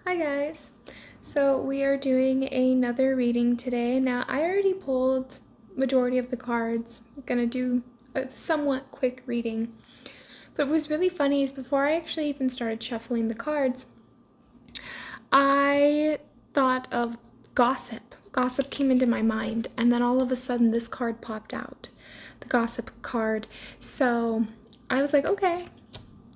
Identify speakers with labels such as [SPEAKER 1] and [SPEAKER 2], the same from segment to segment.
[SPEAKER 1] Hi guys. So we are doing another reading today. Now I already pulled majority of the cards. I'm gonna do a somewhat quick reading. But what was really funny is before I actually even started shuffling the cards, I thought of gossip. Gossip came into my mind, and then all of a sudden this card popped out. The gossip card. So I was like, okay,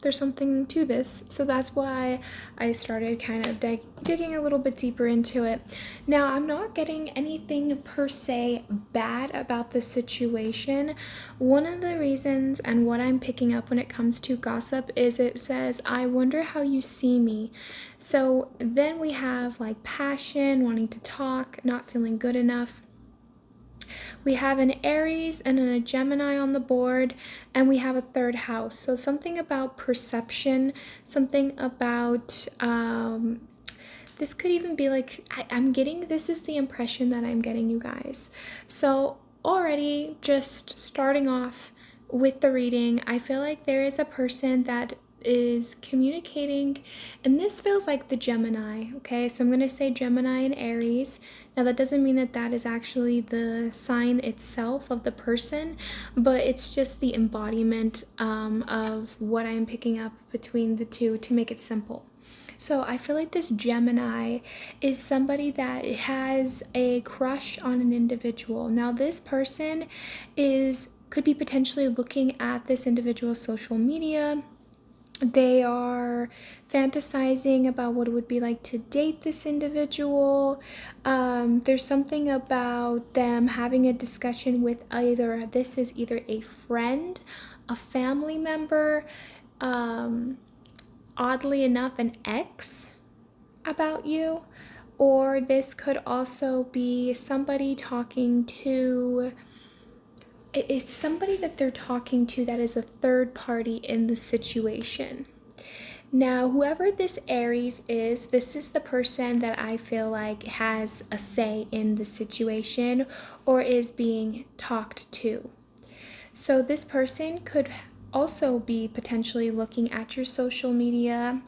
[SPEAKER 1] there's something to this. So that's why I started kind of digging a little bit deeper into it. Now, I'm not getting anything per se bad about the situation. One of the reasons and what I'm picking up when it comes to gossip is it says, I wonder how you see me. So then we have like passion, wanting to talk, not feeling good enough. We have an Aries and a Gemini on the board, and we have a third house. So something about perception, something about this could even be like I'm getting, this is the impression that I'm getting, you guys. So already just starting off with the reading, I feel like there is a person that is communicating, and this feels like the Gemini. Okay, so I'm going to say Gemini and Aries. Now that doesn't mean that that is actually the sign itself of the person, but it's just the embodiment of what I'm picking up between the two to make it simple. So I feel like this Gemini is somebody that has a crush on an individual. Now this person could be potentially looking at this individual's social media. They are fantasizing about what it would be like to date this individual. There's something about them having a discussion with this is either a friend, a family member, oddly enough, an ex about you, or this could also be somebody talking to. It's somebody that they're talking to that is a third party in the situation. Now, whoever this Aries is, this is the person that I feel like has a say in the situation or is being talked to. So this person could also be potentially looking at your social media.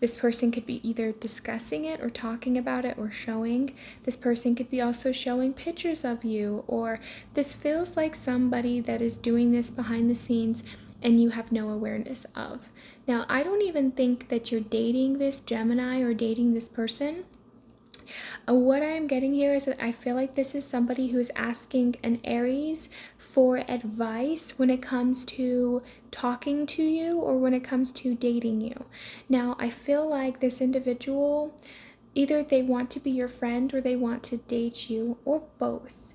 [SPEAKER 1] This person could be either discussing it or talking about it or showing. This person could be also showing pictures of you, or this feels like somebody that is doing this behind the scenes and you have no awareness of. Now, I don't even think that you're dating this Gemini or dating this person. What I'm getting here is that I feel like this is somebody who's asking an Aries for advice when it comes to talking to you or when it comes to dating you. Now, I feel like this individual, either they want to be your friend or they want to date you, or both.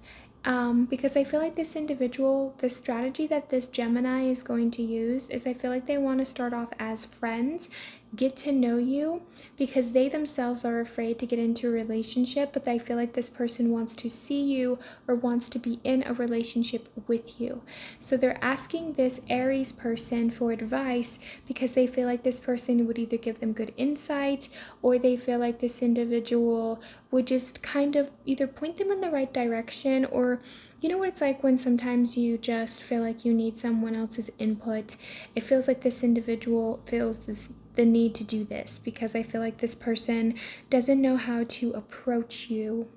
[SPEAKER 1] Because I feel like this individual, the strategy that this Gemini is going to use is I feel like they want to start off as friends, get to know you, because they themselves are afraid to get into a relationship, but I feel like this person wants to see you or wants to be in a relationship with you. So they're asking this Aries person for advice because they feel like this person would either give them good insight, or they feel like this individual would just kind of either point them in the right direction, or you know what it's like when sometimes you just feel like you need someone else's input. It feels like this individual feels the need to do this because I feel like this person doesn't know how to approach you.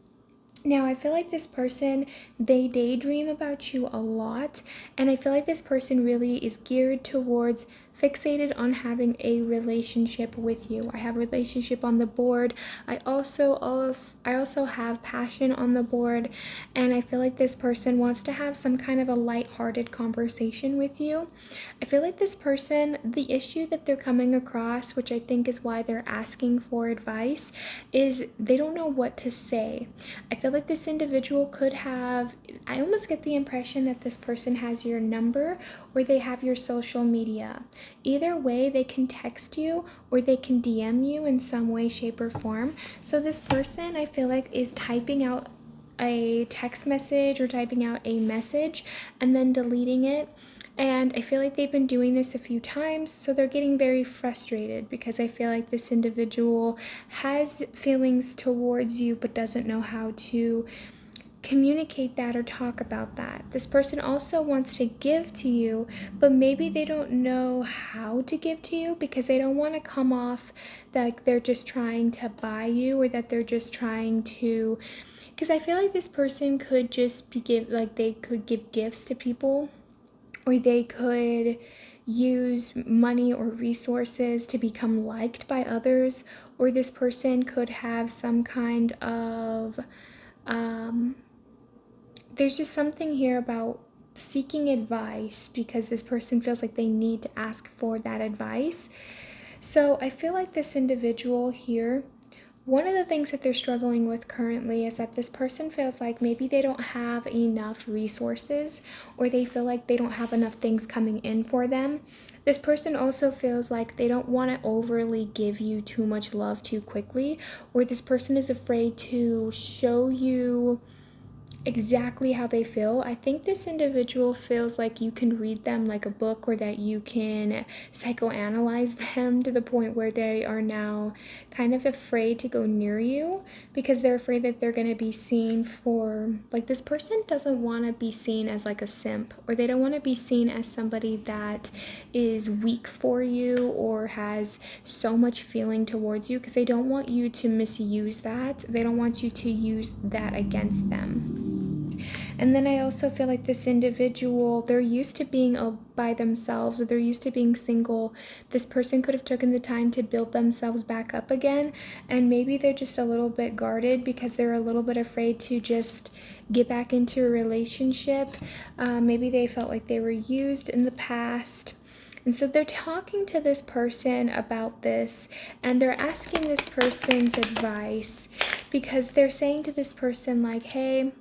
[SPEAKER 1] Now, I feel like this person, they daydream about you a lot, and I feel like this person really is geared towards fixated on having a relationship with you. I have relationship on the board. I also have passion on the board, and I feel like this person wants to have some kind of a lighthearted conversation with you. I feel like this person, the issue that they're coming across, which I think is why they're asking for advice, is they don't know what to say. I feel like this individual could have, I almost get the impression that this person has your number or they have your social media. Either way, they can text you or they can DM you in some way, shape, or form. So this person, I feel like, is typing out a text message or typing out a message and then deleting it. And I feel like they've been doing this a few times, so they're getting very frustrated because I feel like this individual has feelings towards you but doesn't know how to communicate that or talk about that. This person also wants to give to you, but maybe they don't know how to give to you because they don't want to come off like they're just trying to buy you, or that they're just trying to, because I feel like this person could just they could give gifts to people, or they could use money or resources to become liked by others, or this person could have some kind of there's just something here about seeking advice because this person feels like they need to ask for that advice. So I feel like this individual here, one of the things that they're struggling with currently is that this person feels like maybe they don't have enough resources, or they feel like they don't have enough things coming in for them. This person also feels like they don't want to overly give you too much love too quickly, or this person is afraid to show you exactly how they feel. I think this individual feels like you can read them like a book, or that you can psychoanalyze them to the point where they are now kind of afraid to go near you because they're afraid that they're going to be seen for, like, this person doesn't want to be seen as like a simp, or they don't want to be seen as somebody that is weak for you or has so much feeling towards you, because they don't want you to misuse that. They don't want you to use that against them. And then I also feel like this individual, they're used to being by themselves, or they're used to being single. This person could have taken the time to build themselves back up again, and maybe they're just a little bit guarded because they're a little bit afraid to just get back into a relationship. Maybe they felt like they were used in the past. And so they're talking to this person about this, and they're asking this person's advice because they're saying to this person, like, hey,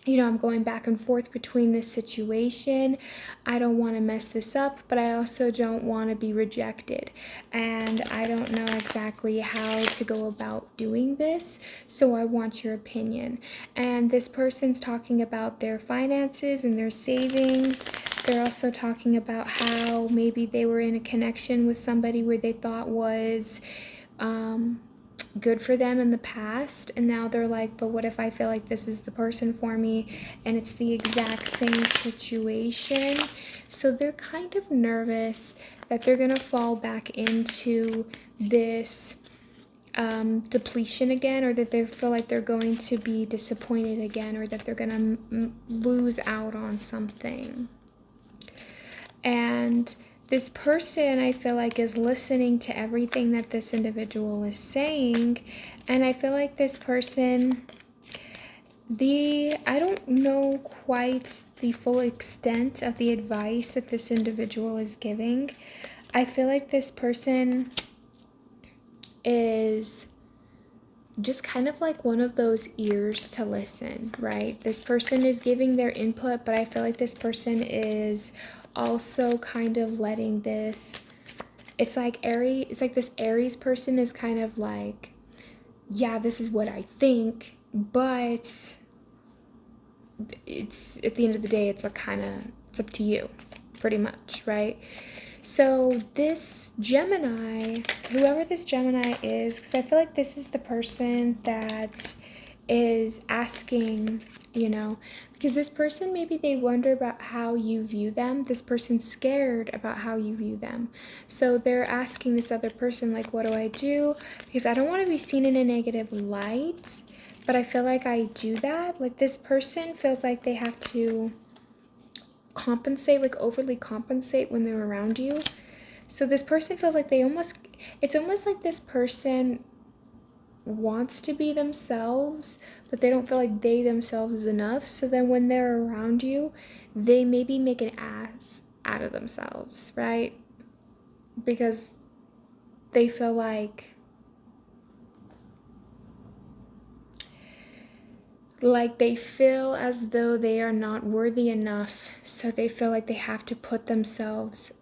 [SPEAKER 1] I'm going back and forth between this situation. I don't want to mess this up, but I also don't want to be rejected. And I don't know exactly how to go about doing this, so I want your opinion. And this person's talking about their finances and their savings. They're also talking about how maybe they were in a connection with somebody where they thought was good for them in the past, and now they're like, but what if I feel like this is the person for me and it's the exact same situation? So they're kind of nervous that they're gonna fall back into this depletion again, or that they feel like they're going to be disappointed again, or that they're gonna lose out on something. And this person, I feel like, is listening to everything that this individual is saying. And I feel like this person, I don't know quite the full extent of the advice that this individual is giving. I feel like this person is just kind of like one of those ears to listen, right? This person is giving their input, but I feel like this person is also kind of letting this, it's like this Aries person is kind of like, yeah, this is what I think, but it's, at the end of the day, it's it's up to you, pretty much, right? So this Gemini, whoever this Gemini is, because I feel like this is the person that is asking, because this person, maybe they wonder about how you view them. This person's scared about how you view them. So they're asking this other person, like, what do I do? Because I don't want to be seen in a negative light, but I feel like I do that. Like, this person feels like they have to compensate, like overly compensate when they're around you. So this person feels like it's almost like this person wants to be themselves, but they don't feel like they themselves is enough. So then when they're around you, they maybe make an ass out of themselves, right? Because they feel like they feel as though they are not worthy enough, so they feel like they have to put themselves,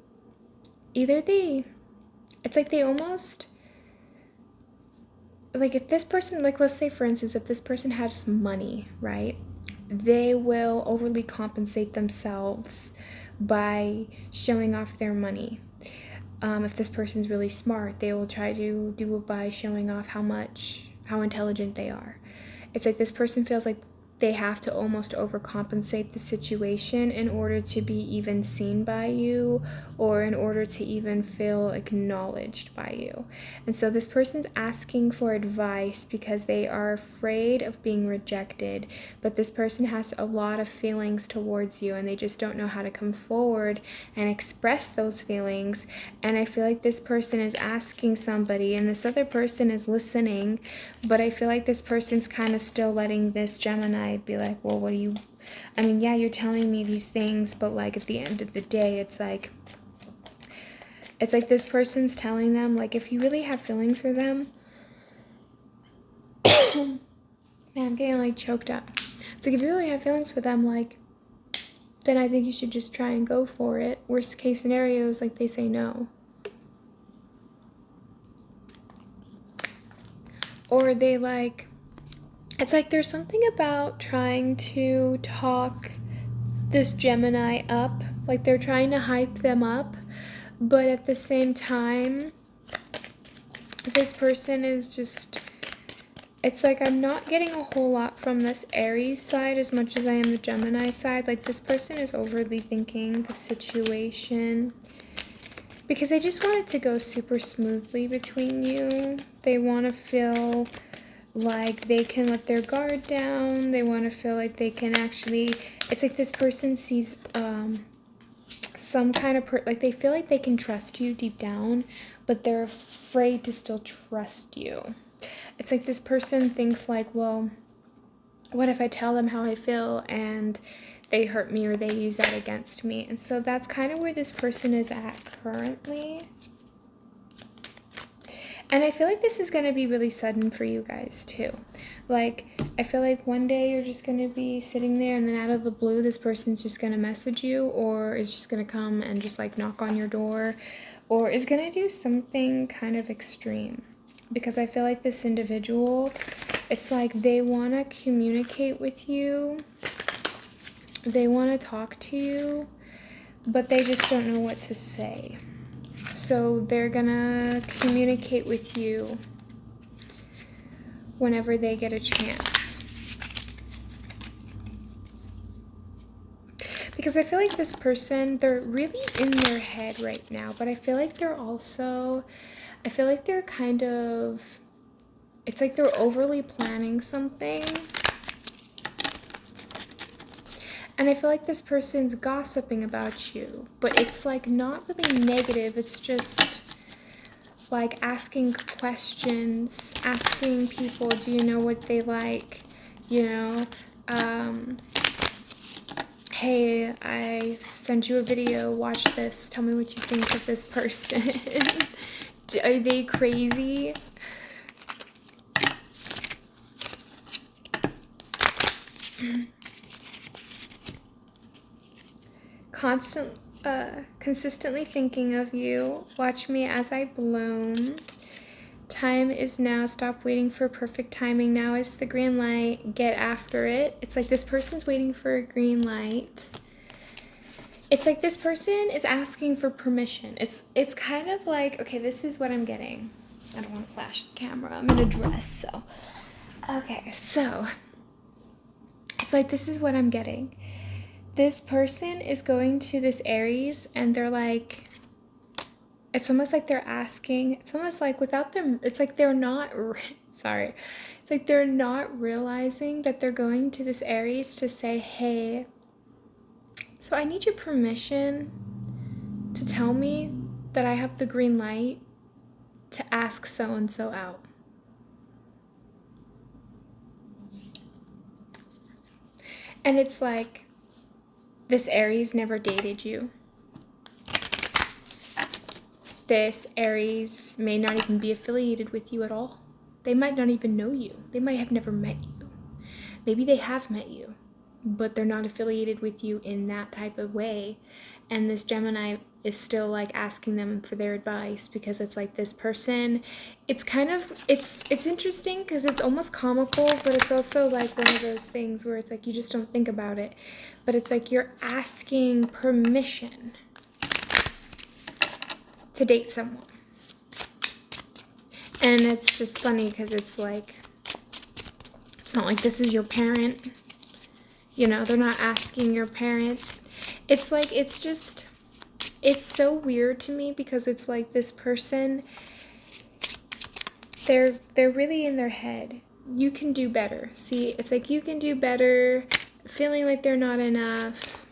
[SPEAKER 1] it's like they almost, like, if this person, like, let's say for instance, if this person has money, right, they will overly compensate themselves by showing off their money. If this person's really smart, they will try to do it by showing off how intelligent they are. It's like this person feels like they have to almost overcompensate the situation in order to be even seen by you, or in order to even feel acknowledged by you. And so this person's asking for advice because they are afraid of being rejected, but this person has a lot of feelings towards you and they just don't know how to come forward and express those feelings. And I feel like this person is asking somebody and this other person is listening, but I feel like this person's kind of still letting this Gemini be like, well, what do you, I mean, yeah, you're telling me these things, but like at the end of the day, it's like this person's telling them, like, if you really have feelings for them, man, I'm getting like choked up. It's like, if you really have feelings for them, like, then I think you should just try and go for it. Worst case scenario is like they say no. Or they like, it's like there's something about trying to talk this Gemini up, like they're trying to hype them up, but at the same time, this person is just, it's like I'm not getting a whole lot from this Aries side as much as I am the Gemini side. Like this person is overly thinking the situation because they just want it to go super smoothly between you. They want to feel like they can let their guard down. They want to feel like they can actually, it's like this person sees some kind of, like they feel like they can trust you deep down, but they're afraid to still trust you. It's like this person thinks like, well, what if I tell them how I feel and they hurt me or they use that against me? And so that's kind of where this person is at currently. And I feel like this is going to be really sudden for you guys too. Like, I feel like one day you're just going to be sitting there and then out of the blue, this person's just going to message you or is just going to come and just like knock on your door or is going to do something kind of extreme. Because I feel like this individual, it's like they want to communicate with you. They want to talk to you, but they just don't know what to say. So they're gonna communicate with you whenever they get a chance. Because I feel like this person, they're really in their head right now, but I feel like they're also, I feel like they're kind of, it's like they're overly planning something. And I feel like this person's gossiping about you, but it's like not really negative. It's just like asking questions, asking people, do you know what they like? You know, hey, I sent you a video, watch this, tell me what you think of this person. Are they crazy? Consistently thinking of you. Watch me as I bloom. Time is now. Stop waiting for perfect timing. Now is the green light. Get after it. It's like this person's waiting for a green light. It's like this person is asking for permission. It's kind of like, okay, this is what I'm getting. I don't want to flash the camera. I'm in a dress, so. Okay, so. It's like this is what I'm getting. This person is going to this Aries and they're like, it's almost like they're asking, it's almost like without them, it's like they're not, sorry. It's like they're not realizing that they're going to this Aries to say, hey, so I need your permission to tell me that I have the green light to ask so-and-so out. And it's like, this Aries never dated you. This Aries may not even be affiliated with you at all. They might not even know you. They might have never met you. Maybe they have met you, but they're not affiliated with you in that type of way. And this Gemini is still like asking them for their advice because it's like this person, it's kind of, it's interesting because it's almost comical, but it's also like one of those things where it's like you just don't think about it. But it's like you're asking permission to date someone. And it's just funny because it's like, it's not like this is your parent they're not asking your parent. It's like, it's so weird to me because it's like this person, they're really in their head. You can do better. See, it's like you can do better, feeling like they're not enough.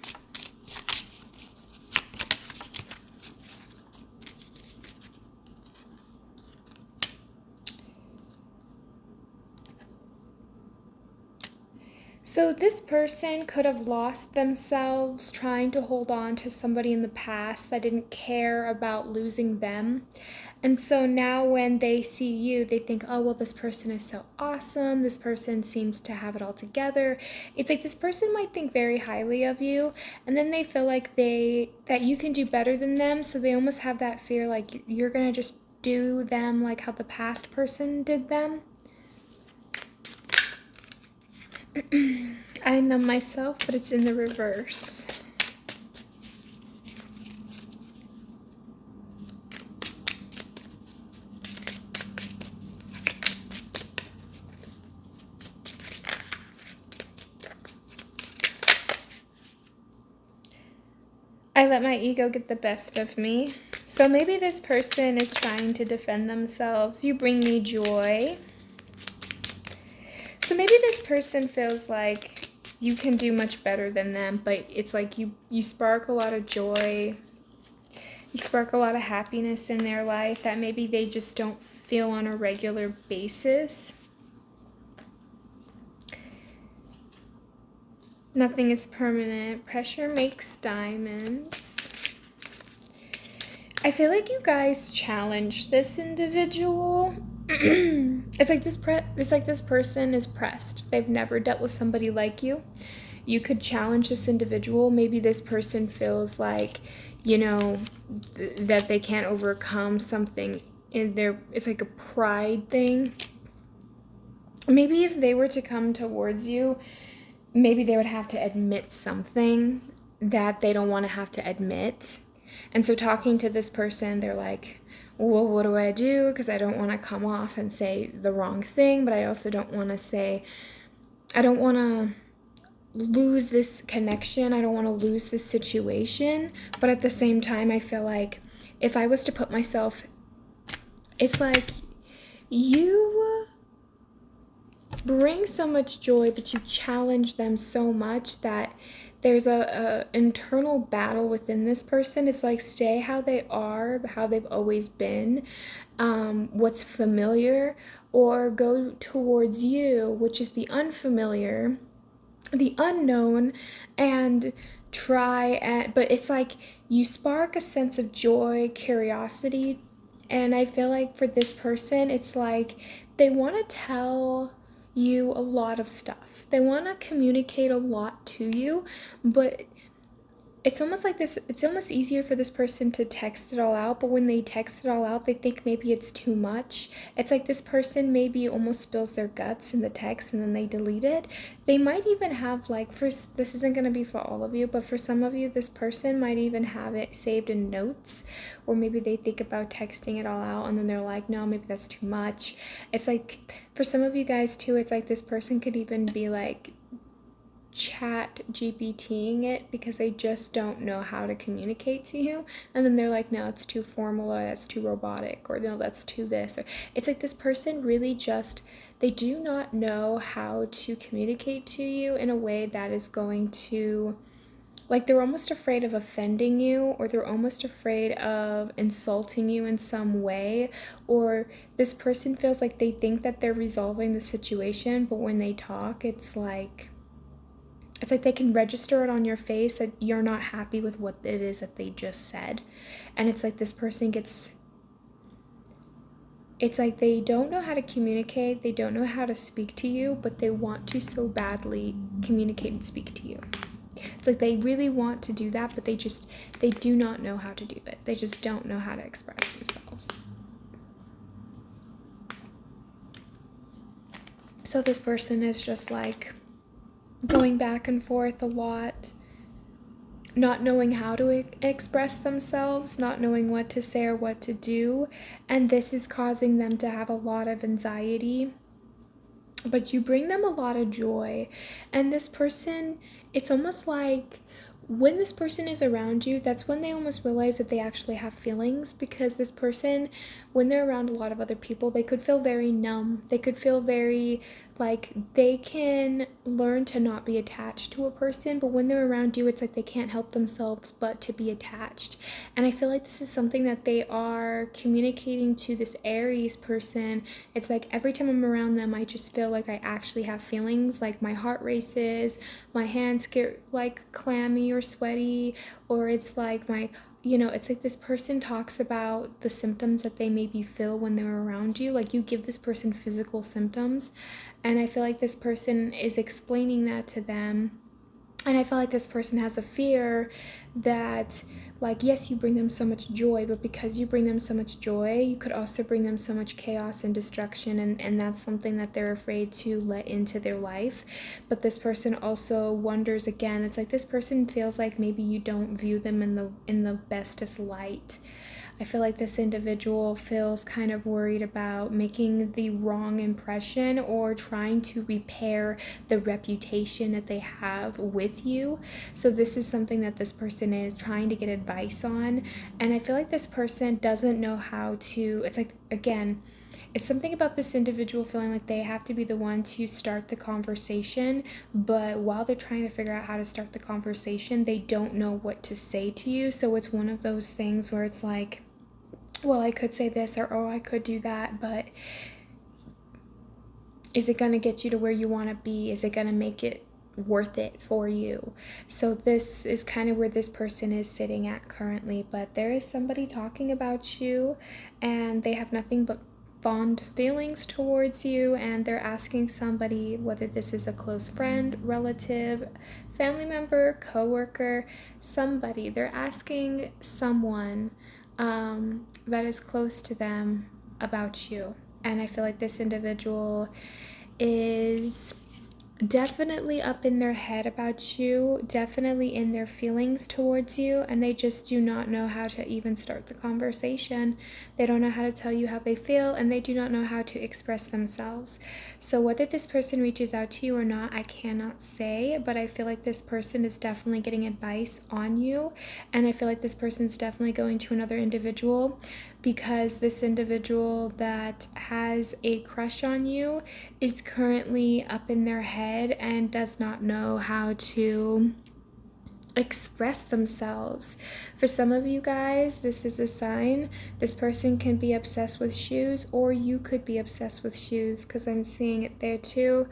[SPEAKER 1] So this person could have lost themselves trying to hold on to somebody in the past that didn't care about losing them. And so now when they see you, they think, oh, well, this person is so awesome. This person seems to have it all together. It's like this person might think very highly of you, and then they feel like that you can do better than them. So they almost have that fear like you're going to just do them like how the past person did them. I know myself, but it's in the reverse. I let my ego get the best of me. So maybe this person is trying to defend themselves. You bring me joy. So maybe this person feels like you can do much better than them, but it's like you spark a lot of joy. You spark a lot of happiness in their life that maybe they just don't feel on a regular basis. Nothing is permanent. Pressure makes diamonds. I feel like you guys challenge this individual. It's like this person is pressed. They've never dealt with somebody like you. You could challenge this individual. Maybe this person feels like, that they can't overcome something in their, it's like a pride thing. Maybe if they were to come towards you, maybe they would have to admit something that they don't want to have to admit. And so talking to this person, they're like, well, what do I do? Because I don't want to come off and say the wrong thing, but I also don't want to lose this connection. I don't want to lose this situation. But at the same time, I feel like if I was to put myself, it's like you bring so much joy, but you challenge them so much that there's a internal battle within this person. It's like stay how they are, how they've always been, what's familiar, or go towards you, which is the unfamiliar, the unknown, and but it's like you spark a sense of joy, curiosity, and I feel like for this person, it's like they want to tell you a lot of stuff. They want to communicate a lot to you, but it's almost easier for this person to text it all out, but when they text it all out, they think maybe it's too much. It's like this person maybe almost spills their guts in the text and then they delete it. They might even have this isn't going to be for all of you, but for some of you, this person might even have it saved in notes, or maybe they think about texting it all out and then they're like, no, maybe that's too much. It's like, for some of you guys too, it's like this person could even be like, chat GPTing it because they just don't know how to communicate to you, and then they're like, no, it's too formal, or that's too robotic, or no, that's too this, or it's like this person really just, they do not know how to communicate to you in a way that is going to, like, they're almost afraid of offending you, or they're almost afraid of insulting you in some way, or this person feels like they think that they're resolving the situation, but when they talk, it's like they can register it on your face that you're not happy with what it is that they just said. And it's like this person it's like they don't know how to communicate, they don't know how to speak to you, but they want to so badly communicate and speak to you. It's like they really want to do that, but they do not know how to do it. They just don't know how to express themselves. So this person is just like going back and forth a lot, not knowing how to express themselves, not knowing what to say or what to do, and this is causing them to have a lot of anxiety. But you bring them a lot of joy, and this person it's almost like when this person is around you, that's when they almost realize that they actually have feelings, because this person, when they're around a lot of other people, they could feel very numb. They could feel very like they can learn to not be attached to a person, but when they're around you, it's like they can't help themselves but to be attached. And I feel like this is something that they are communicating to this Aries person. It's like every time I'm around them, I just feel like I actually have feelings, like my heart races, my hands get like clammy or sweaty, or it's like it's like this person talks about the symptoms that they maybe feel when they're around you. Like you give this person physical symptoms, and I feel like this person is explaining that to them. And I feel like this person has a fear that, like, yes, you bring them so much joy, but because you bring them so much joy, you could also bring them so much chaos and destruction. And that's something that they're afraid to let into their life. But this person also wonders again, it's like this person feels like maybe you don't view them in the bestest light. I feel like this individual feels kind of worried about making the wrong impression or trying to repair the reputation that they have with you. So this is something that this person is trying to get advice on. And I feel like this person doesn't know how to, it's like, again, it's something about this individual feeling like they have to be the one to start the conversation, but while they're trying to figure out how to start the conversation, they don't know what to say to you. So it's one of those things where it's like, well, I could say this, or oh, I could do that, but is it going to get you to where you want to be? Is it going to make it worth it for you? So this is kind of where this person is sitting at currently, but there is somebody talking about you and they have nothing but fond feelings towards you, and they're asking somebody, whether this is a close friend, relative, family member, coworker, somebody, they're asking someone that is close to them about you. And I feel like this individual is definitely up in their head about you, definitely in their feelings towards you, and they just do not know how to even start the conversation. They don't know how to tell you how they feel, and they do not know how to express themselves. So whether this person reaches out to you or not, I cannot say, but I feel like this person is definitely getting advice on you, and I feel like this person is definitely going to another individual, because this individual that has a crush on you is currently up in their head and does not know how to express themselves. For some of you guys, this is a sign. This person can be obsessed with shoes, or you could be obsessed with shoes, because I'm seeing it there too.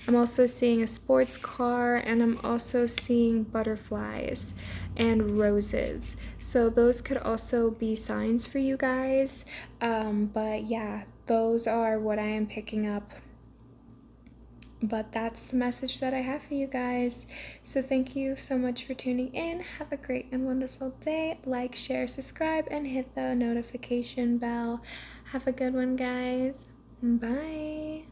[SPEAKER 1] I'm also seeing a sports car, and I'm also seeing butterflies and roses. So those could also be signs for you guys. But yeah, those are what I am picking up. But that's the message that I have for you guys. So thank you so much for tuning in. Have a great and wonderful day. Like, share, subscribe, and hit the notification bell. Have a good one, guys. Bye.